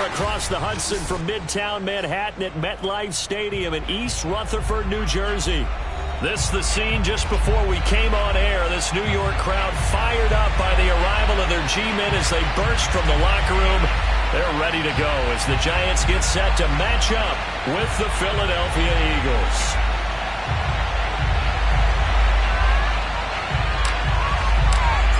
across the Hudson from Midtown Manhattan at MetLife Stadium in East Rutherford, New Jersey. This is the scene just before we came on air. This New York crowd fired up by the arrival of their G-men as they burst from the locker room. They're ready to go as the Giants get set to match up with the Philadelphia Eagles.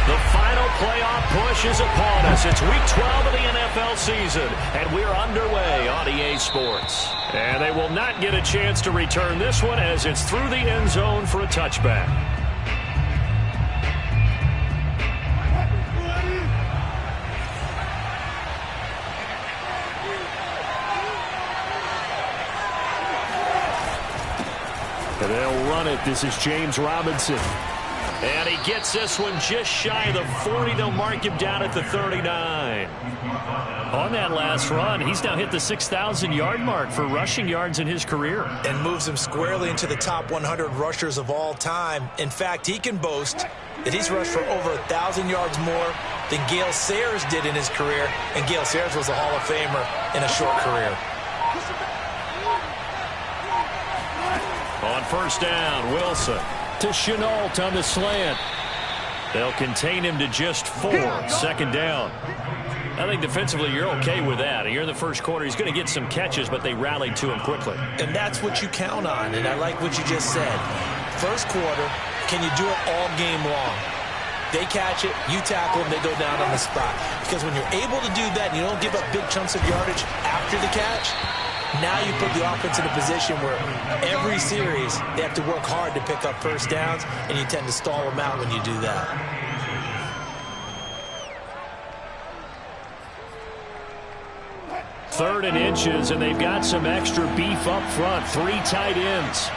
The final playoff push is upon us. It's Week 12 of the NFL season, and we're underway on EA Sports. And they will not get a chance to return this one as it's through the end zone for a touchback. And they'll run it. This is James Robinson. And he gets this one just shy of the 40. They'll mark him down at the 39. On that last run, he's now hit the 6,000-yard mark for rushing yards in his career. And moves him squarely into the top 100 rushers of all time. In fact, he can boast that he's rushed for over 1,000 yards more than Gale Sayers did in his career. And Gale Sayers was a Hall of Famer in a short career. On first down, Wilson to Chenault on the slant. They'll contain him to just 4. Second down. I think defensively you're okay with that. Here in the first quarter, he's going to get some catches, but they rallied to him quickly. And that's what you count on, and I like what you just said. First quarter, can you do it all game long? They catch it, you tackle them, they go down on the spot. Because when you're able to do that and you don't give up big chunks of yardage after the catch, now you put the offense in a position where every series they have to work hard to pick up first downs, and you tend to stall them out when you do that. Third and inches, and they've got some extra beef up front. 3 tight ends.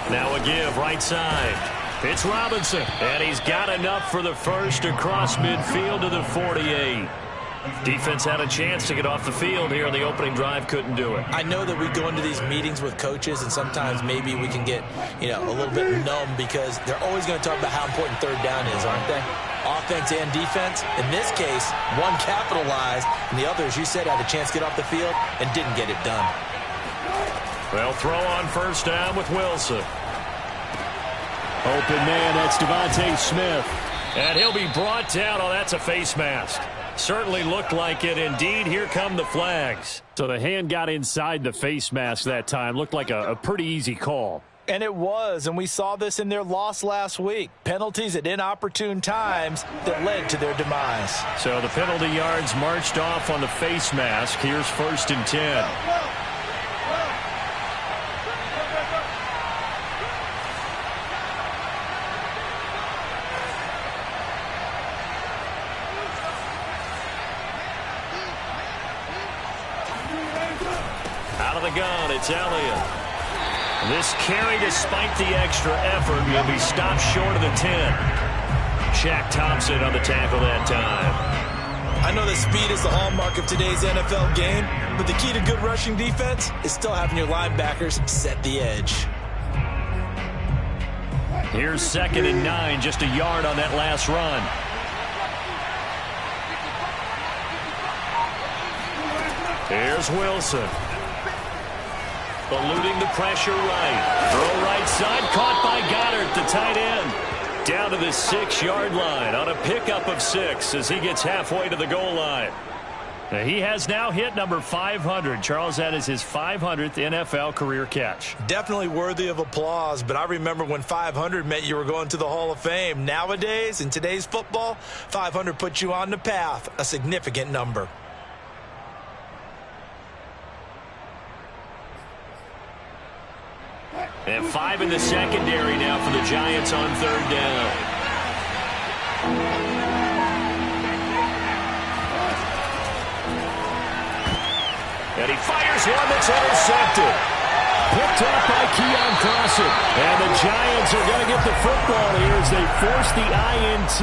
Now a give right side. It's Robinson, and he's got enough for the first across midfield to the 48. Defense had a chance to get off the field here in the opening drive, couldn't do it. I know that we go into these meetings with coaches, and sometimes maybe we can get, a little bit numb because they're always going to talk about how important third down is, aren't they? Offense and defense. In this case, one capitalized, and the other, as you said, had a chance to get off the field and didn't get it done. Well, throw on first down with Wilson. Open man, that's Devontae Smith. And he'll be brought down. Oh, that's a face mask. Certainly looked like it. Indeed, here come the flags. So the hand got inside the face mask that time. Looked like a pretty easy call. And it was, and we saw this in their loss last week. Penalties at inopportune times that led to their demise. So the penalty yards marched off on the face mask. Here's 1st and 10. Gun, it's Elliott. This carry, despite the extra effort, will be stopped short of the 10. Shaq Thompson on the tackle that time. I know that speed is the hallmark of today's NFL game, but the key to good rushing defense is still having your linebackers set the edge. Here's 2nd and 9, just a yard on that last run. Here's Wilson. Eluding the pressure right. Throw right side, caught by Goddard, the tight end. Down to the 6-yard line on a pickup of 6 as he gets halfway to the goal line. Now, he has now hit number 500. Charles, that is his 500th NFL career catch. Definitely worthy of applause, but I remember when 500 meant you were going to the Hall of Fame. Nowadays, in today's football, 500 puts you on the path, a significant number. And 5 in the secondary now for the Giants on 3rd down. And he fires one that's intercepted. Picked up by Keon Crossett. And the Giants are going to get the football here as they force the INT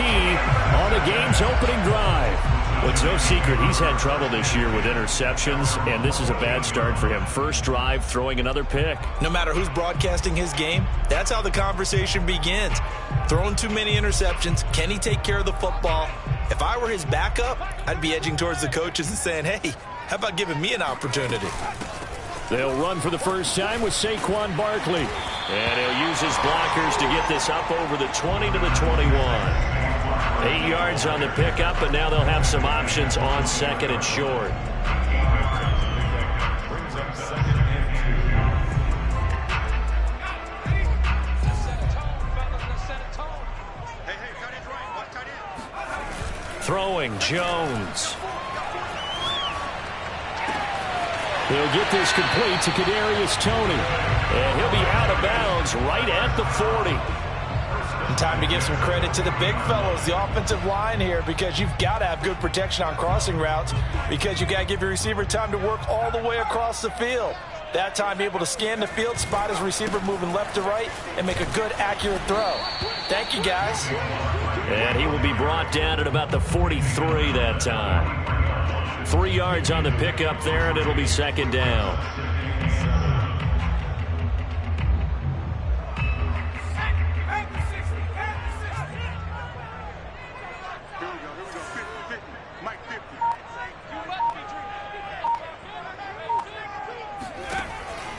on the game's opening drive. Well, it's no secret he's had trouble this year with interceptions, and this is a bad start for him. First drive, throwing another pick. No matter who's broadcasting his game, that's how the conversation begins. Throwing too many interceptions, can he take care of the football? If I were his backup, I'd be edging towards the coaches and saying, hey, how about giving me an opportunity? They'll run for the first time with Saquon Barkley. And he'll use his blockers to get this up over the 20 to the 21. 8 yards on the pickup, and now they'll have some options on second and short. Throwing, Jones. He'll get this complete to Kadarius Toney. And he'll be out of bounds right at the 40. Time to give some credit to the big fellows, the offensive line here, because you've got to have good protection on crossing routes, because you've got to give your receiver time to work all the way across the field. That time able to scan the field, spot his receiver moving left to right, and make a good, accurate throw. Thank you, guys. And he will be brought down at about the 43 that time. 3 yards on the pickup there, and it'll be second down.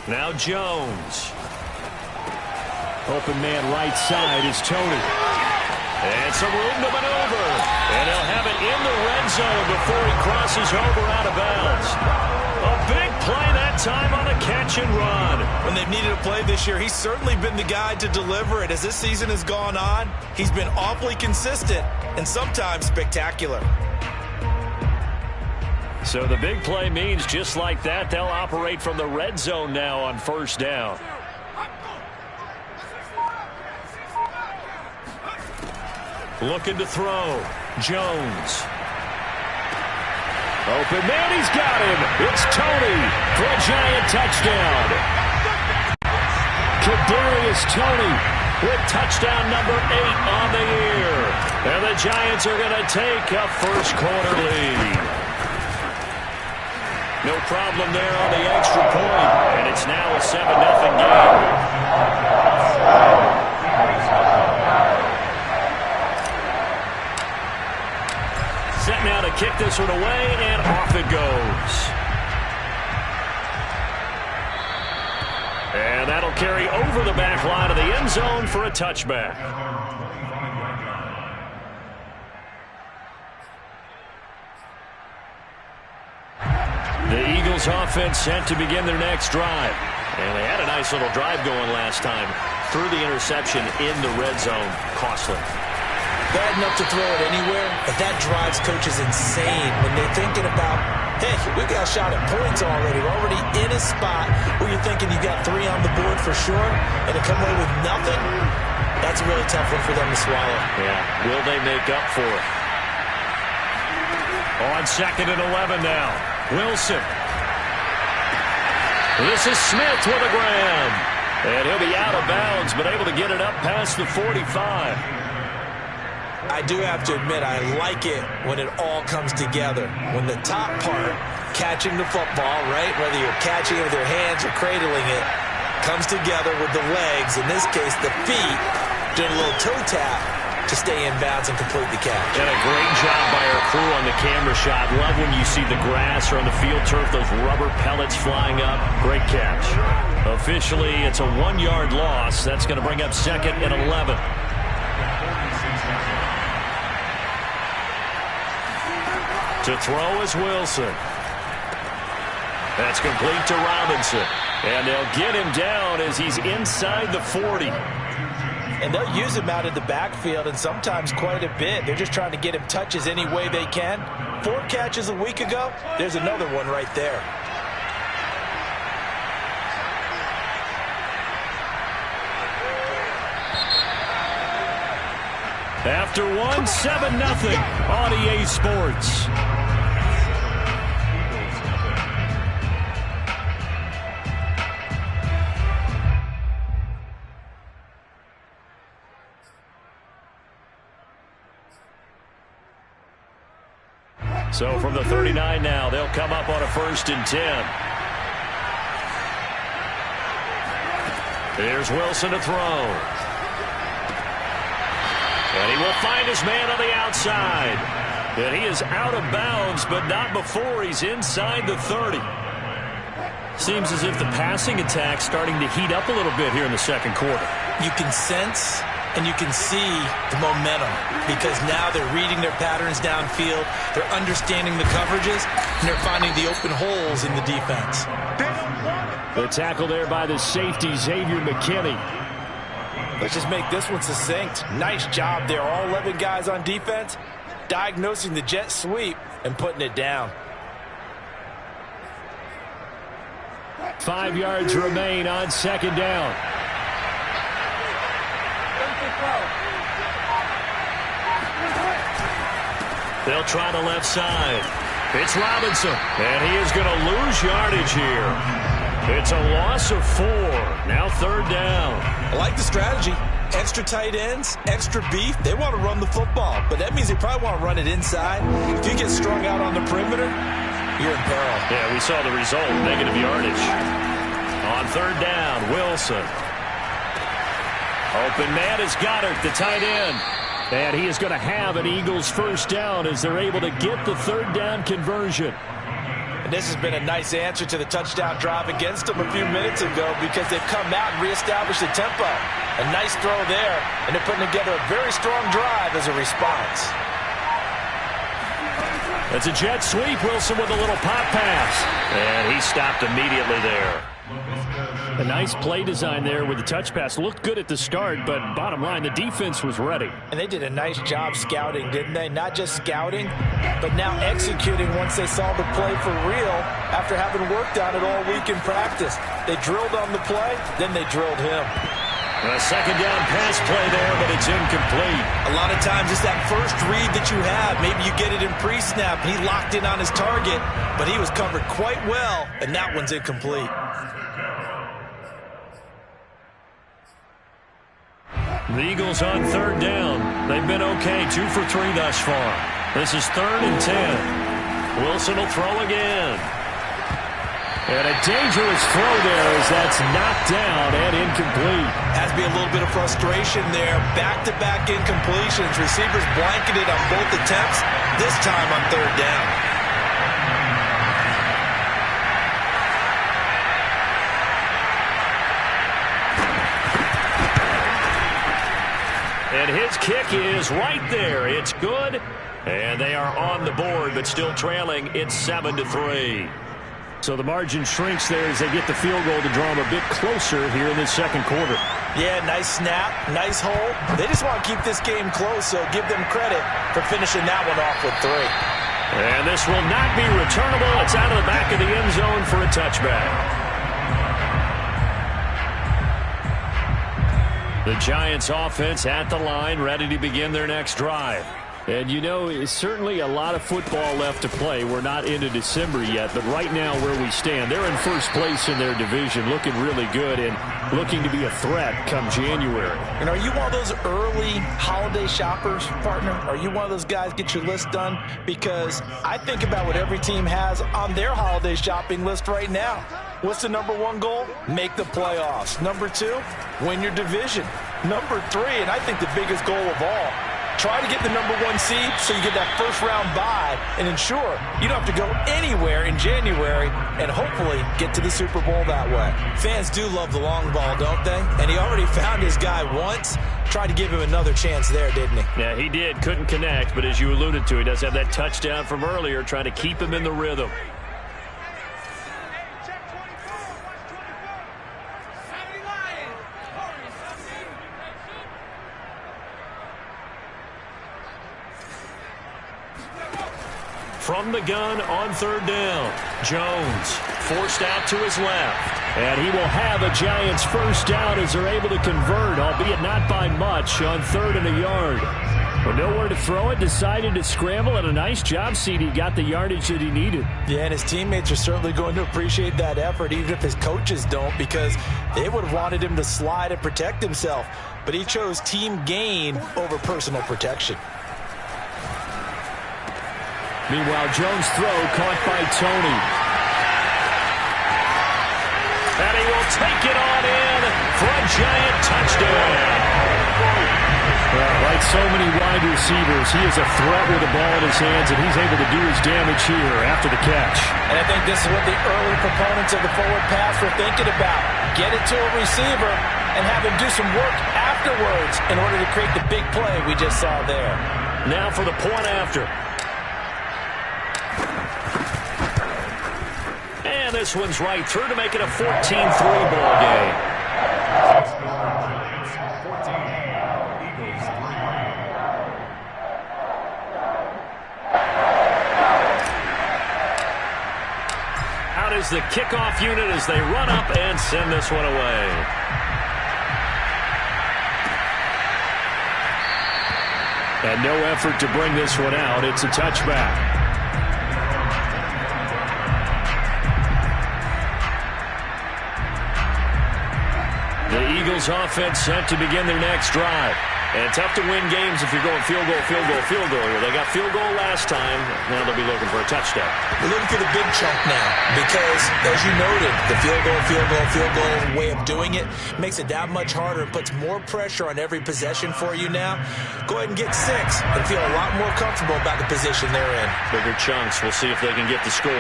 Now Jones. Open man right side is Toney. And some room to maneuver. And he'll have it in the red zone before he crosses over out of bounds. A big play that time on a catch and run. When they've needed a play this year, he's certainly been the guy to deliver it. As this season has gone on, he's been awfully consistent and sometimes spectacular. So the big play means just like that, they'll operate from the red zone now on first down. Looking to throw. Jones. Open man, he's got him. It's Toney for a giant touchdown. Kadarius Toney with touchdown number 8 on the year. And the Giants are going to take a first quarter lead. No problem there on the extra point, and it's now a 7-0 game. Set now to kick this one away, and off it goes. And that'll carry over the back line of the end zone for a touchback. The Eagles offense set to begin their next drive. And they had a nice little drive going last time. Threw the interception in the red zone. Costly. Bad enough to throw it anywhere, but that drives coaches insane when they're thinking about, hey, we got a shot at points already. We're already in a spot where you're thinking you got 3 on the board for sure, and to come away with nothing, that's a really tough one for them to swallow. Yeah, will they make up for it? On second and 11 now. Wilson. This is Smith with a grab. And he'll be out of bounds, but able to get it up past the 45. I do have to admit, I like it when it all comes together. When the top part, catching the football, right, whether you're catching it with your hands or cradling it, comes together with the legs, in this case the feet, doing a little toe tap to stay in bounds and complete the catch. And a great job by our crew on the camera shot. Love when you see the grass or on the field turf, those rubber pellets flying up. Great catch. Officially, it's a 1-yard loss. That's going to bring up second and 11. To throw is Wilson. That's complete to Robinson. And they'll get him down as he's inside the 40. And they'll use him out in the backfield, and sometimes quite a bit. They're just trying to get him touches any way they can. 4 catches a week ago. There's another one right there. After one, 7-0 on EA Sports. So from the 39 now, they'll come up on a 1st and 10. Here's Wilson to throw. And he will find his man on the outside. And he is out of bounds, but not before he's inside the 30. Seems as if the passing attack's starting to heat up a little bit here in the second quarter. You can sense and you can see the momentum because now they're reading their patterns downfield, they're understanding the coverages, and they're finding the open holes in the defense. The tackle there by the safety, Xavier McKinney. Let's just make this one succinct. Nice job there. All 11 guys on defense diagnosing the jet sweep and putting it down. 5 yards remain on 2nd down. They'll try the left side. It's Robinson, and he is going to lose yardage here. It's a loss of 4. Now 3rd down. I like the strategy. Extra tight ends, extra beef. They want to run the football, but that means they probably want to run it inside. If you get strung out on the perimeter, you're in peril. Yeah, we saw the result, negative yardage. On 3rd down, Wilson. Open man is Goddard, the tight end. And he is going to have an Eagles 1st down as they're able to get the 3rd down conversion. And this has been a nice answer to the touchdown drive against them a few minutes ago because they've come out and reestablished the tempo. A nice throw there, and they're putting together a very strong drive as a response. It's a jet sweep. Wilson with a little pop pass. And he stopped immediately there. A nice play design there with the touch pass. Looked good at the start, but bottom line, the defense was ready. And they did a nice job scouting, didn't they? Not just scouting, but now executing once they saw the play for real after having worked on it all week in practice. They drilled on the play, then they drilled him. A 2nd down pass play there, but it's incomplete. A lot of times it's that first read that you have. Maybe you get it in pre-snap. He locked in on his target, but he was covered quite well, and that one's incomplete. The Eagles on 3rd down. They've been okay, 2 for 3 thus far. This is 3rd and 10. Wilson will throw again. And a dangerous throw there as that's knocked down and incomplete. Has to be a little bit of frustration there. Back-to-back incompletions. Receivers blanketed on both attempts, this time on 3rd down. And his kick is right there. It's good. And they are on the board, but still trailing. It's 7-3. So the margin shrinks there as they get the field goal to draw them a bit closer here in the second quarter. Yeah, nice snap, nice hole. They just want to keep this game close, so give them credit for finishing that one off with 3. And this will not be returnable. It's out of the back of the end zone for a touchback. The Giants offense at the line, ready to begin their next drive. And, you know, it's certainly a lot of football left to play. We're not into December yet, but right now where we stand, they're in first place in their division, looking really good and looking to be a threat come January. And are you one of those early holiday shoppers, partner? Are you one of those guys get your list done? Because I think about what every team has on their holiday shopping list right now. What's the number 1 goal? Make the playoffs. Number 2, win your division. Number 3, and I think the biggest goal of all, try to get the number 1 seed so you get that first-round bye and ensure you don't have to go anywhere in January and hopefully get to the Super Bowl that way. Fans do love the long ball, don't they? And he already found his guy once. Tried to give him another chance there, didn't he? Yeah, he did. Couldn't connect, but as you alluded to, he does have that touchdown from earlier, trying to keep him in the rhythm. From the gun on 3rd down, Jones forced out to his left. And he will have a Giants first down as they're able to convert, albeit not by much, on 3rd and a yard. But nowhere to throw it, decided to scramble, and a nice job, CD. Got the yardage that he needed. Yeah, and his teammates are certainly going to appreciate that effort, even if his coaches don't, because they would have wanted him to slide and protect himself. But he chose team gain over personal protection. Meanwhile, Jones' throw caught by Tony. And he will take it on in for a giant touchdown. Like so many wide receivers, he is a threat with the ball in his hands, and he's able to do his damage here after the catch. And I think this is what the early proponents of the forward pass were thinking about. Get it to a receiver and have him do some work afterwards in order to create the big play we just saw there. Now for the point after. And this one's right through to make it a 14-3 ball game. Out is the kickoff unit as they run up and send this one away. And no effort to bring this one out. It's a touchback. The Eagles offense set to begin their next drive. And tough to win games if you're going field goal, field goal, field goal here. They got field goal last time. Now they'll be looking for a touchdown. We're looking for the big chunk now because, as you noted, the field goal way of doing it makes it that much harder and puts more pressure on every possession for you now. Go ahead and get 6 and feel a lot more comfortable about the position they're in. Bigger chunks. We'll see if they can get the score.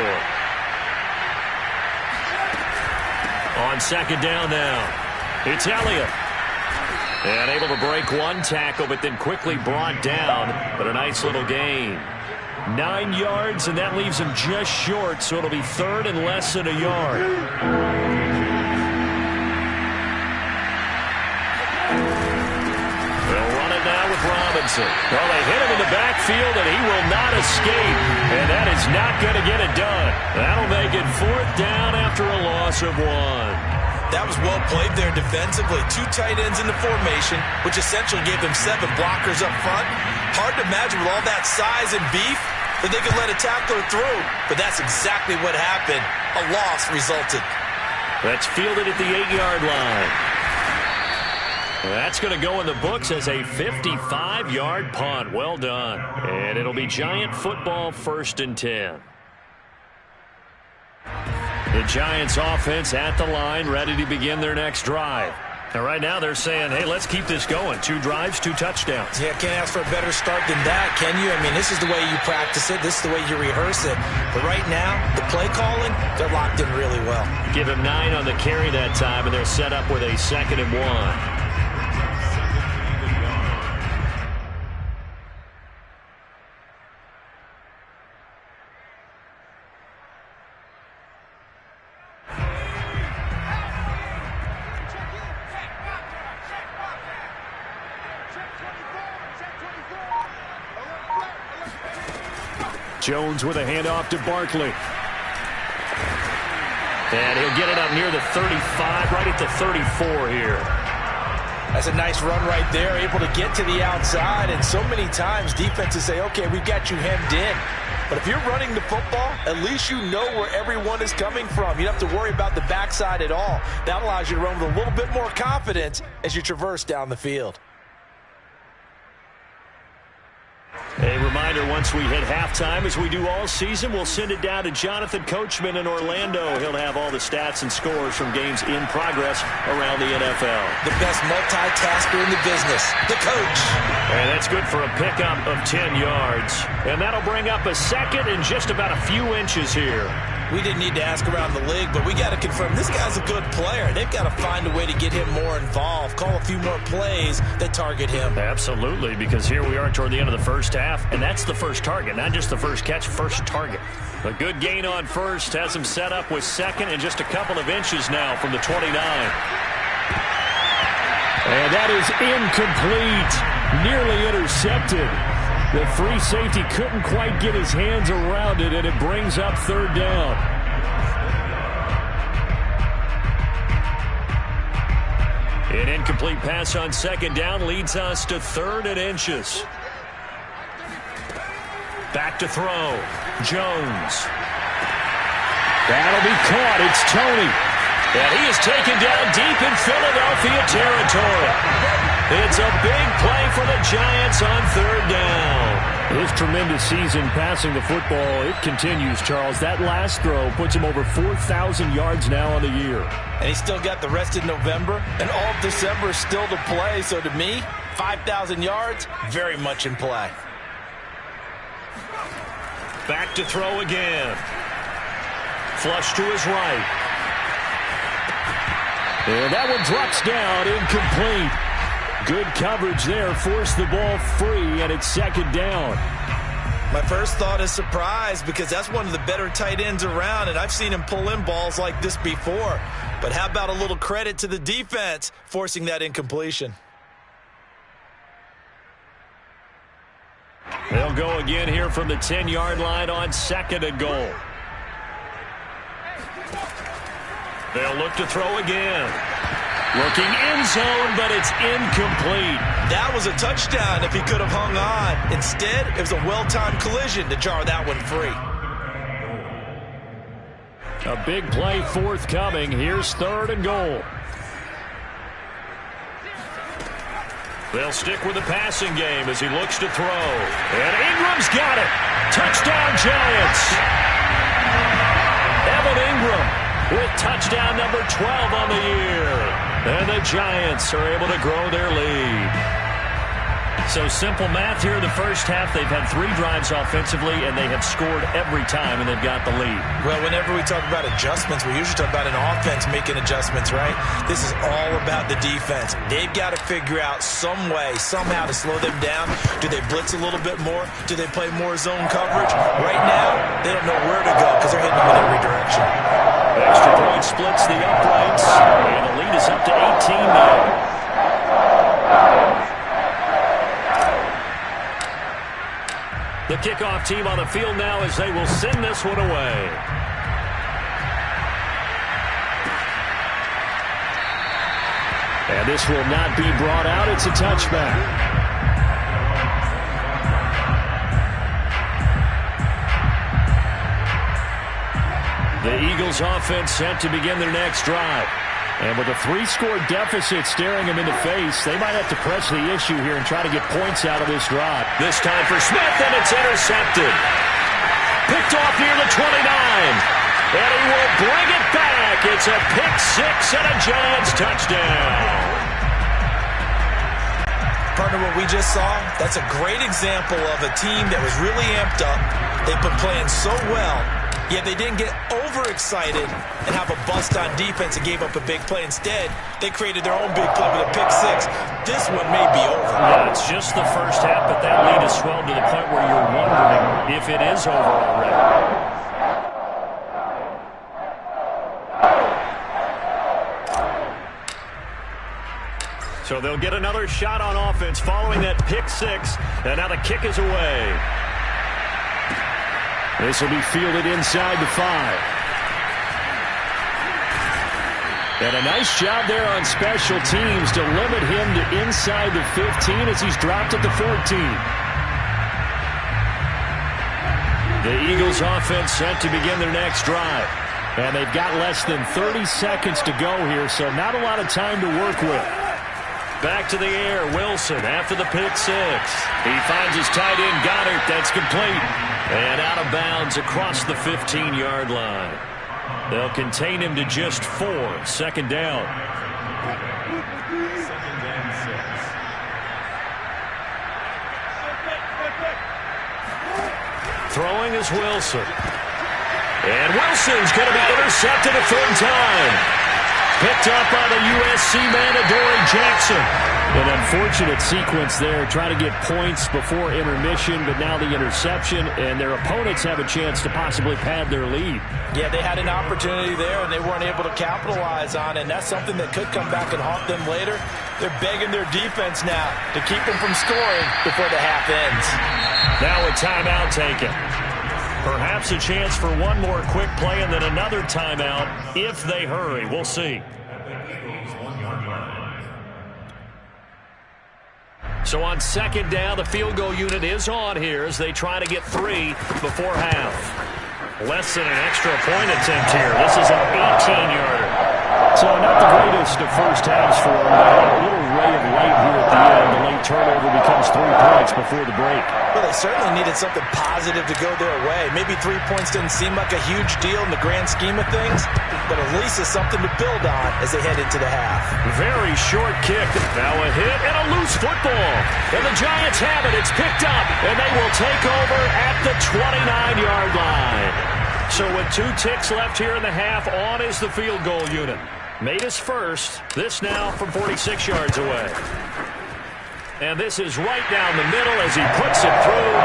On second down now, it's Elliott. And able to break one tackle, but then quickly brought down. But a nice little gain. 9 yards, and that leaves him just short, so it'll be third and less than a yard. They'll run it now with Robinson. Well, they hit him in the backfield, and he will not escape. And that is not going to get it done. That'll make it fourth down after a loss of 1. That was well played there defensively. 2 tight ends in the formation, which essentially gave them 7 blockers up front. Hard to imagine with all that size and beef that they could let a tackler through. But that's exactly what happened. A loss resulted. That's fielded at the 8-yard line. That's going to go in the books as a 55-yard punt. Well done. And it'll be Giant football, 1st and 10. The Giants offense at the line, ready to begin their next drive. And right now they're saying, hey, let's keep this going. 2 drives, 2 touchdowns. Yeah, can't ask for a better start than that, can you? I mean, this is the way you practice it. This is the way you rehearse it. But right now, the play calling, they're locked in really well. Give him 9 on the carry that time, and they're set up with a 2nd and 1. Jones with a handoff to Barkley. And he'll get it up near the 35, right at the 34 here. That's a nice run right there, able to get to the outside. And so many times defenses say, okay, we've got you hemmed in. But if you're running the football, at least you know where everyone is coming from. You don't have to worry about the backside at all. That allows you to run with a little bit more confidence as you traverse down the field. A reminder, once we hit halftime, as we do all season, we'll send it down to Jonathan Coachman in Orlando. He'll have all the stats and scores from games in progress around the NFL. The best multitasker in the business, the coach. And that's good for a pickup of 10 yards. And that'll bring up a 2nd and just about a few inches here. We didn't need to ask around the league, but we got to confirm this guy's a good player. They've got to find a way to get him more involved, call a few more plays that target him. Absolutely, because here we are toward the end of the first half, and that's the first target, not just the first catch, first target. A good gain on first has him set up with 2nd and just a couple of inches now from the 29. And that is incomplete, nearly intercepted. The free safety couldn't quite get his hands around it, and it brings up 3rd down. An incomplete pass on 2nd down leads us to 3rd and inches. Back to throw. Jones. That'll be caught. It's Tony. And he is taken down deep in Philadelphia territory. It's a big play for the Giants on 3rd down. His tremendous season passing the football, it continues, Charles. That last throw puts him over 4,000 yards now on the year. And he's still got the rest of November, and all of December is still to play. So to me, 5,000 yards, very much in play. Back to throw again. Flush to his right. And that one drops down, incomplete. Good coverage there, forced the ball free, and it's second down. My first thought is surprise, because that's one of the better tight ends around, and I've seen him pull in balls like this before. But how about a little credit to the defense forcing that incompletion? They'll go again here from the 10-yard line on second and goal. They'll look to throw again. Looking end zone, but it's incomplete. That was a touchdown if he could have hung on. Instead, it was a well-timed collision to jar that one free. A big play forthcoming. Here's third and goal. They'll stick with the passing game as he looks to throw. And Ingram's got it. Touchdown, Giants. Evan Ingram with touchdown number 12 on the year. And the Giants are able to grow their lead. So simple math here in the first half. They've had 3 drives offensively, and they have scored every time, and they've got the lead. Well, whenever we talk about adjustments, we usually talk about an offense making adjustments, right? This is all about the defense. They've got to figure out some way, somehow to slow them down. Do they blitz a little bit more? Do they play more zone coverage? Right now, they don't know where to go because they're hitting them in every direction. Extra point splits the uprights, and the lead is up to 18 now. The kickoff team on the field now as they will send this one away. And this will not be brought out. It's a touchback. The Eagles offense set to begin their next drive. And with a 3-score deficit staring them in the face, they might have to press the issue here and try to get points out of this drive. This time for Smith, and it's intercepted. Picked off near the 29. And he will bring it back. It's a pick 6 and a Giants touchdown. Partner, what we just saw, that's a great example of a team that was really amped up. They've been playing so well. Yet they didn't get overexcited and have a bust on defense and gave up a big play. Instead, they created their own big play with a pick 6. This one may be over. Yeah, it's just the first half, but that lead has swelled to the point where you're wondering if it is over already. So they'll get another shot on offense following that pick 6, and now the kick is away. This will be fielded inside the 5. And a nice job there on special teams to limit him to inside the 15 as he's dropped at the 14. The Eagles offense set to begin their next drive. And they've got less than 30 seconds to go here, so not a lot of time to work with. Back to the air, Wilson after the pick 6. He finds his tight end, Goddard. That's complete. And out of bounds across the 15-yard line. They'll contain him to just 4. Second down. Throwing is Wilson. And Wilson's going to be intercepted a third time. Picked up by the USC man, Adoree Jackson. An unfortunate sequence there, trying to get points before intermission, but now the interception, and their opponents have a chance to possibly pad their lead. Yeah, they had an opportunity there, and they weren't able to capitalize on it, and that's something that could come back and haunt them later. They're begging their defense now to keep them from scoring before the half ends. Now a timeout taken. Perhaps a chance for one more quick play and then another timeout if they hurry. We'll see. So on second down, the field goal unit is on here as they try to get 3 before half. Less than an extra point attempt here. This is an 18-yarder. So not the greatest of first halves for them. A little ray of light here at the end. The late turnover becomes 3 points before the break. Well, they certainly needed something positive to go their way. Maybe 3 points doesn't seem like a huge deal in the grand scheme of things, but at least it's something to build on as they head into the half. Very short kick. Now a hit and a loose football. And the Giants have it. It's picked up, and they will take over at the 29-yard line. So with 2 ticks left here in the half, on is the field goal unit. Made his first. This now from 46 yards away. And this is right down the middle as he puts it through.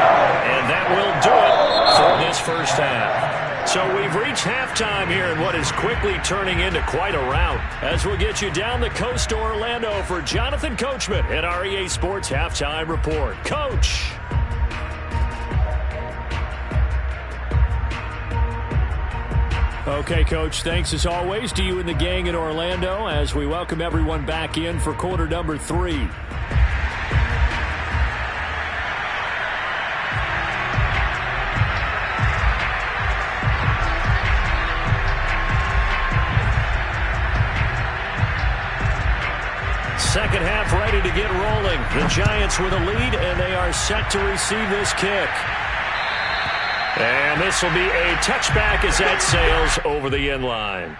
And that will do it for this first half. So we've reached halftime here in what is quickly turning into quite a rout. As we'll get you down the coast to Orlando for Jonathan Coachman at our EA Sports Halftime Report. Coach. Okay, Coach, thanks as always to you and the gang in Orlando as we welcome everyone back in for quarter number 3. Second half ready to get rolling. The Giants with a lead, and they are set to receive this kick. And this will be a touchback as that sails over the end line.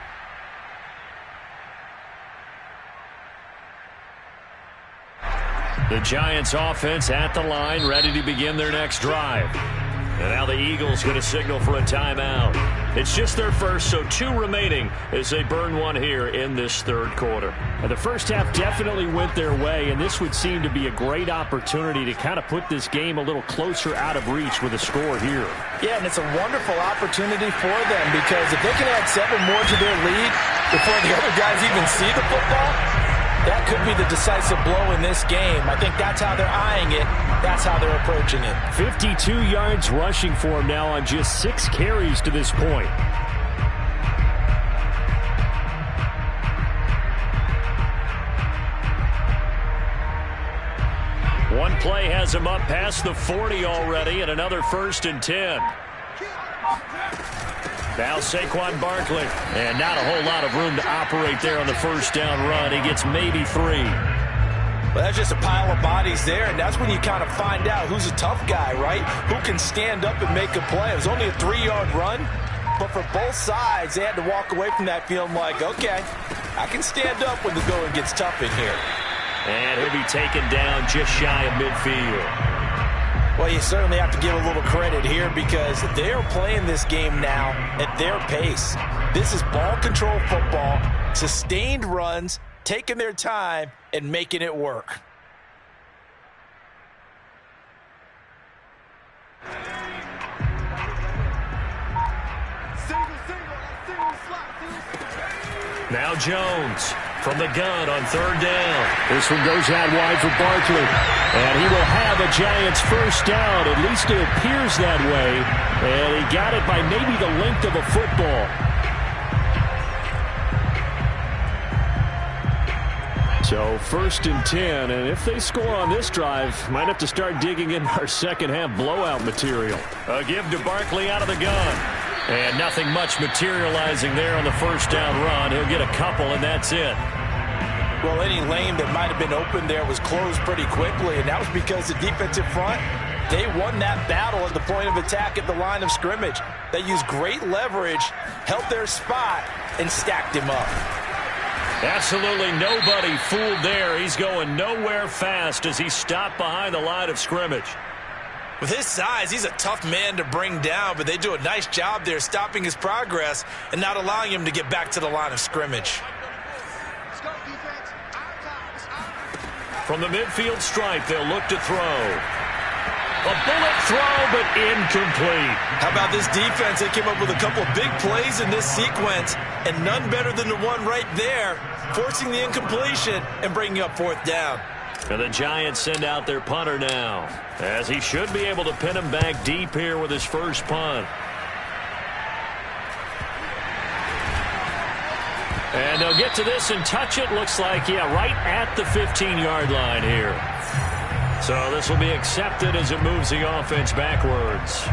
The Giants offense at the line, ready to begin their next drive. And now the Eagles going to signal for a timeout. It's just their first, so 2 remaining as they burn one here in this third quarter. And the first half definitely went their way, and this would seem to be a great opportunity to kind of put this game a little closer out of reach with a score here. Yeah, and it's a wonderful opportunity for them because if they can add 7 more to their lead before the other guys even see the football, that could be the decisive blow in this game. I think that's how they're eyeing it. That's how they're approaching it. 52 yards rushing for him now on just 6 carries to this point. One play has him up past the 40 already, and another 1st and 10. Now Saquon Barkley, and not a whole lot of room to operate there on the first down run. He gets maybe 3. Well, that's just a pile of bodies there, and that's when you kind of find out who's a tough guy, right? Who can stand up and make a play. It was only a 3-yard run, but for both sides, they had to walk away from that feeling like, okay, I can stand up when the going gets tough in here. And he'll be taken down just shy of midfield. Well, you certainly have to give a little credit here because they're playing this game now at their pace. This is ball control football, sustained runs, taking their time, and making it work. Now Jones from the gun on 3rd down. This one goes out wide for Barkley. And he will have a Giants first down. At least it appears that way. And he got it by maybe the length of a football. So 1st and 10. And if they score on this drive, might have to start digging in our second half blowout material. A give to Barkley out of the gun. And nothing much materializing there on the first down run. He'll get a couple, and that's it. Well, any lane that might have been open there was closed pretty quickly, and that was because the defensive front, they won that battle at the point of attack at the line of scrimmage. They used great leverage, held their spot, and stacked him up. Absolutely nobody fooled there. He's going nowhere fast as he stopped behind the line of scrimmage. With his size, he's a tough man to bring down, but they do a nice job there stopping his progress and not allowing him to get back to the line of scrimmage. From the midfield stripe, they'll look to throw. A bullet throw, but incomplete. How about this defense? They came up with a couple of big plays in this sequence, and none better than the one right there, forcing the incompletion and bringing up 4th down. And the Giants send out their punter now, as he should be able to pin him back deep here with his first punt. And they'll get to this and touch it. Looks like, yeah, right at the 15-yard line here. So this will be accepted as it moves the offense backwards.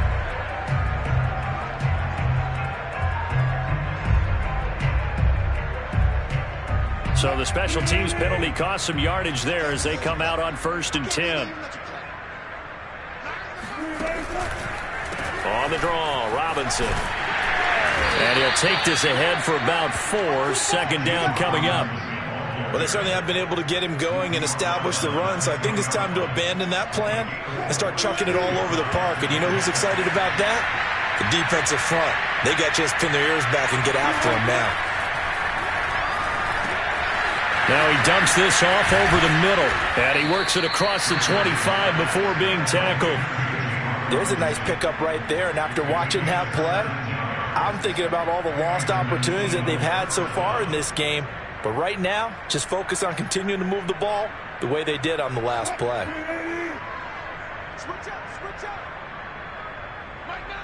So the special teams penalty cost some yardage there as they come out on 1st and 10. On the draw, Robinson. And he'll take this ahead for about 4. 2nd down coming up. Well, they certainly have been able to get him going and establish the run, so I think it's time to abandon that plan and start chucking it all over the park. And you know who's excited about that? The defensive front. They got to just pin their ears back and get after him now. Now he dumps this off over the middle, and he works it across the 25 before being tackled. There's a nice pickup right there, and after watching that play, I'm thinking about all the lost opportunities that they've had so far in this game. But right now, just focus on continuing to move the ball the way they did on the last play. Switch up, switch up. Mike 9.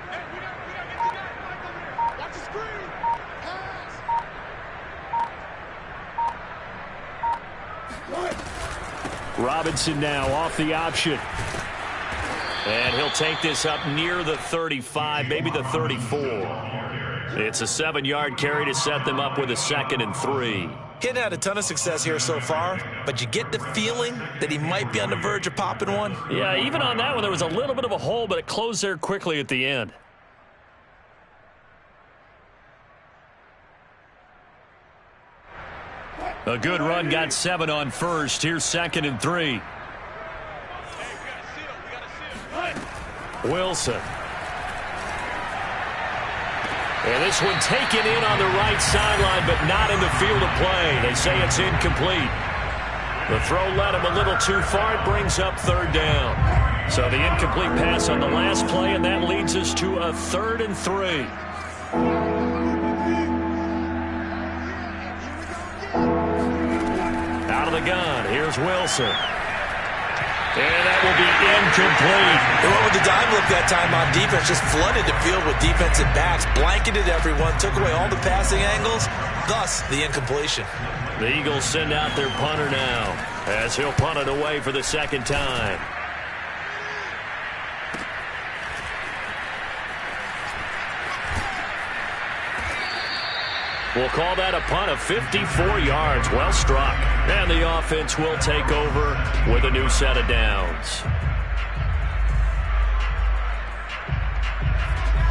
Hey, we gotta get the guy Mike over there. Watch the screen. Pass. Robinson now off the option. And he'll take this up near the 35, maybe the 34. It's a 7-yard carry to set them up with a 2nd and 3. He hadn't had a ton of success here so far, but you get the feeling that he might be on the verge of popping one. Yeah, even on that one, there was a little bit of a hole, but it closed there quickly at the end. A good run, got 7 on 1st. Here's 2nd and 3. Wilson. And this one taken in on the right sideline, but not in the field of play. They say it's incomplete. The throw led him a little too far. It brings up 3rd down. So the incomplete pass on the last play, and that leads us to a 3rd and 3. Out of the gun, here's Wilson. And that will be incomplete. They went with the dime look that time on defense, just flooded the field with defensive backs, blanketed everyone, took away all the passing angles, thus the incompletion. The Eagles send out their punter now as he'll punt it away for the 2nd time. We'll call that a punt of 54 yards. Well struck. And the offense will take over with a new set of downs.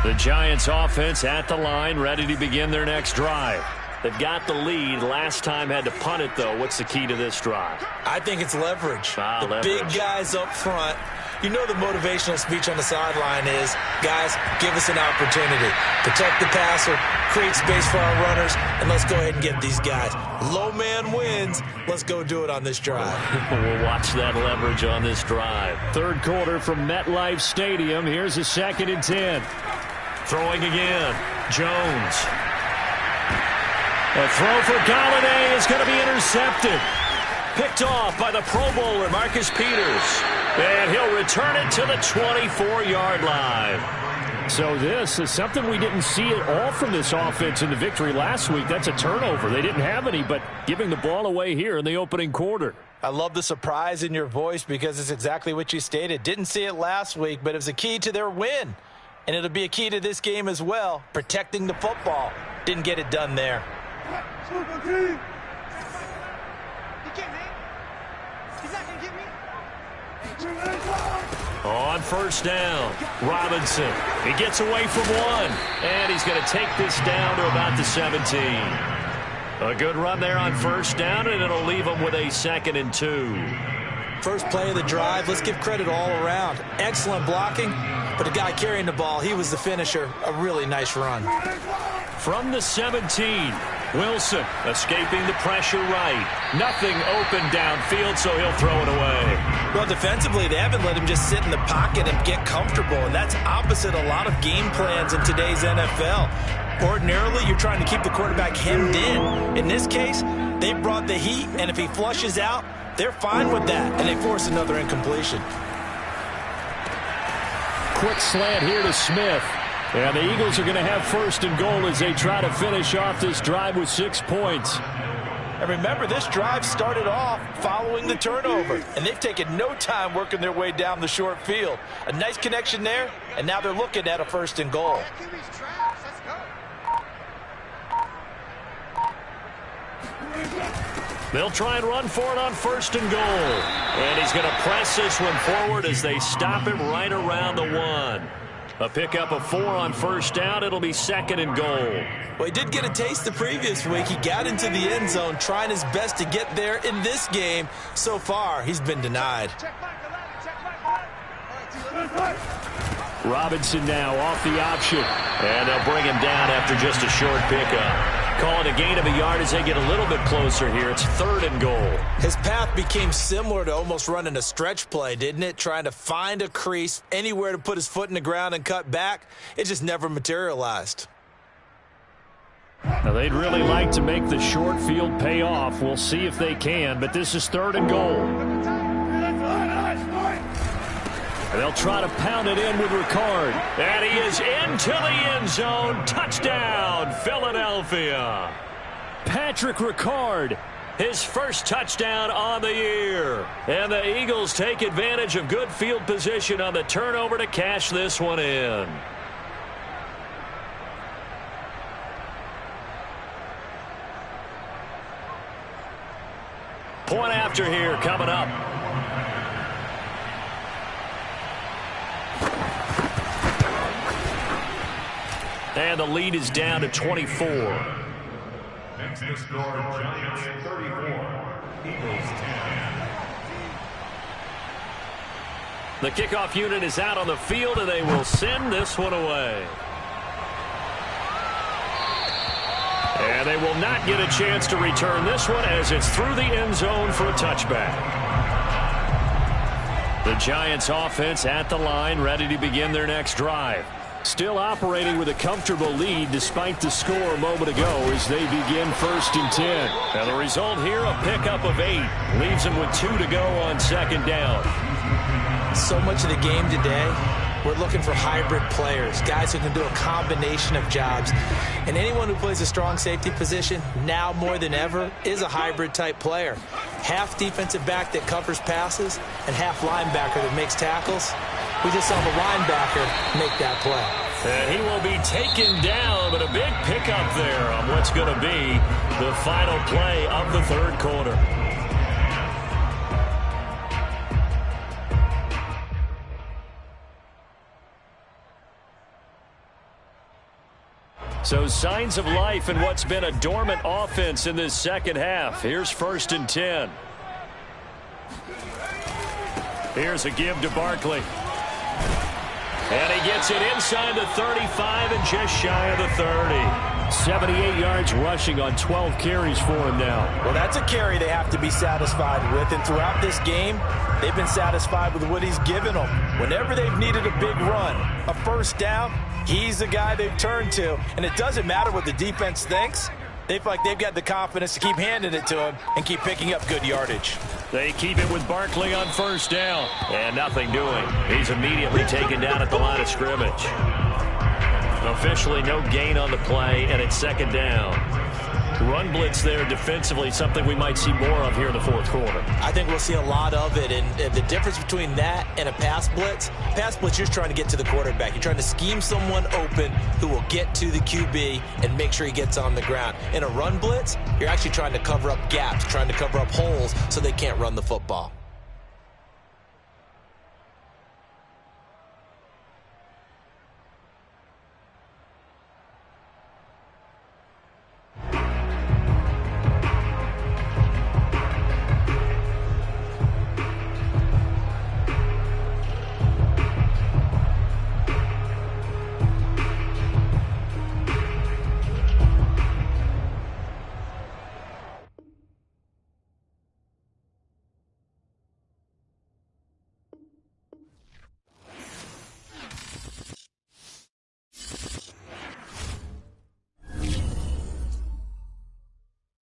The Giants offense at the line, ready to begin their next drive. They've got the lead. Last time had to punt it, though. What's the key to this drive? I think it's leverage. The leverage. Big guys up front. You know the motivational speech on the sideline is, guys, give us an opportunity. Protect the passer, create space for our runners, and let's go ahead and get these guys. Low man wins. Let's go do it on this drive. We'll watch that leverage on this drive. 3rd quarter from MetLife Stadium. Here's a 2nd and 10. Throwing again. Jones. A throw for Galladay is going to be intercepted. Picked off by the Pro Bowler, Marcus Peters. And he'll return it to the 24-yard line. So this is something we didn't see at all from this offense in the victory last week. That's a turnover. They didn't have any, but giving the ball away here in the opening quarter. I love the surprise in your voice because it's exactly what you stated. Didn't see it last week, but it was a key to their win. And it'll be a key to this game as well, protecting the football. Didn't get it done there. On 1st down, Robinson. He gets away from one, and he's going to take this down to about the 17. A good run there on 1st down, and it'll leave him with a 2nd and 2. First play of the drive, let's give credit all around. Excellent blocking, but the guy carrying the ball, he was the finisher. A really nice run. From the 17, Wilson escaping the pressure right. Nothing open downfield, so he'll throw it away. Well, defensively, they haven't let him just sit in the pocket and get comfortable, and that's opposite a lot of game plans in today's NFL. Ordinarily, you're trying to keep the quarterback hemmed in. In this case, they brought the heat, and if he flushes out, they're fine with that, and they force another incompletion. Quick slant here to Smith. And the Eagles are going to have 1st and goal as they try to finish off this drive with 6 points. And remember, this drive started off following the turnover, and they've taken no time working their way down the short field. A nice connection there, and now they're looking at a 1st and goal. They'll try and run for it on 1st and goal. And he's going to press this one forward as they stop him right around the 1. A pickup of 4 on 1st down. It'll be 2nd and goal. Well, he did get a taste the previous week. He got into the end zone, trying his best to get there in this game. So far, he's been denied. Robinson now off the option. And they'll bring him down after just a short pickup. Call it a gain of a yard as they get a little bit closer here. It's 3rd and goal. His path became similar to almost running a stretch play, didn't it? Trying to find a crease, anywhere to put his foot in the ground and cut back. It just never materialized. Now, they'd really like to make the short field pay off. We'll see if they can, but this is 3rd and goal. And they'll try to pound it in with Ricard. And he is into the end zone. Touchdown, Philadelphia. Patrick Ricard, his first touchdown on the year. And the Eagles take advantage of good field position on the turnover to cash this one in. Point after here coming up. And the lead is down to 24. Next to score, Giants 34, Eagles 10. The kickoff unit is out on the field, and they will send this one away. And they will not get a chance to return this one as it's through the end zone for a touchback. The Giants offense at the line, ready to begin their next drive. Still operating with a comfortable lead despite the score a moment ago as they begin 1st and 10. And the result here, a pickup of 8. Leaves them with 2 to go on 2nd down. So much of the game today, we're looking for hybrid players, guys who can do a combination of jobs. And anyone who plays a strong safety position, now more than ever, is a hybrid type player. Half defensive back that covers passes and half linebacker that makes tackles. We just saw the linebacker make that play. And he will be taken down, but a big pickup there on what's going to be the final play of the 3rd quarter. So signs of life in what's been a dormant offense in this 2nd half. Here's 1st and 10. Here's a give to Barkley. And he gets it inside the 35 and just shy of the 30. 78 yards rushing on 12 carries for him now. Well, that's a carry they have to be satisfied with. And throughout this game, they've been satisfied with what he's given them. Whenever they've needed a big run, a 1st down, he's the guy they've turned to. And it doesn't matter what the defense thinks. They feel like they've got the confidence to keep handing it to him and keep picking up good yardage. They keep it with Barkley on 1st down. And nothing doing. He's immediately taken down at the line of scrimmage. Officially no gain on the play, and it's 2nd down. Run blitz there defensively, something we might see more of here in the 4th quarter. I think we'll see a lot of it, and the difference between that and a pass blitz, you're just trying to get to the quarterback. You're trying to scheme someone open who will get to the QB and make sure he gets on the ground. In a run blitz, you're actually trying to cover up gaps, trying to cover up holes so they can't run the football.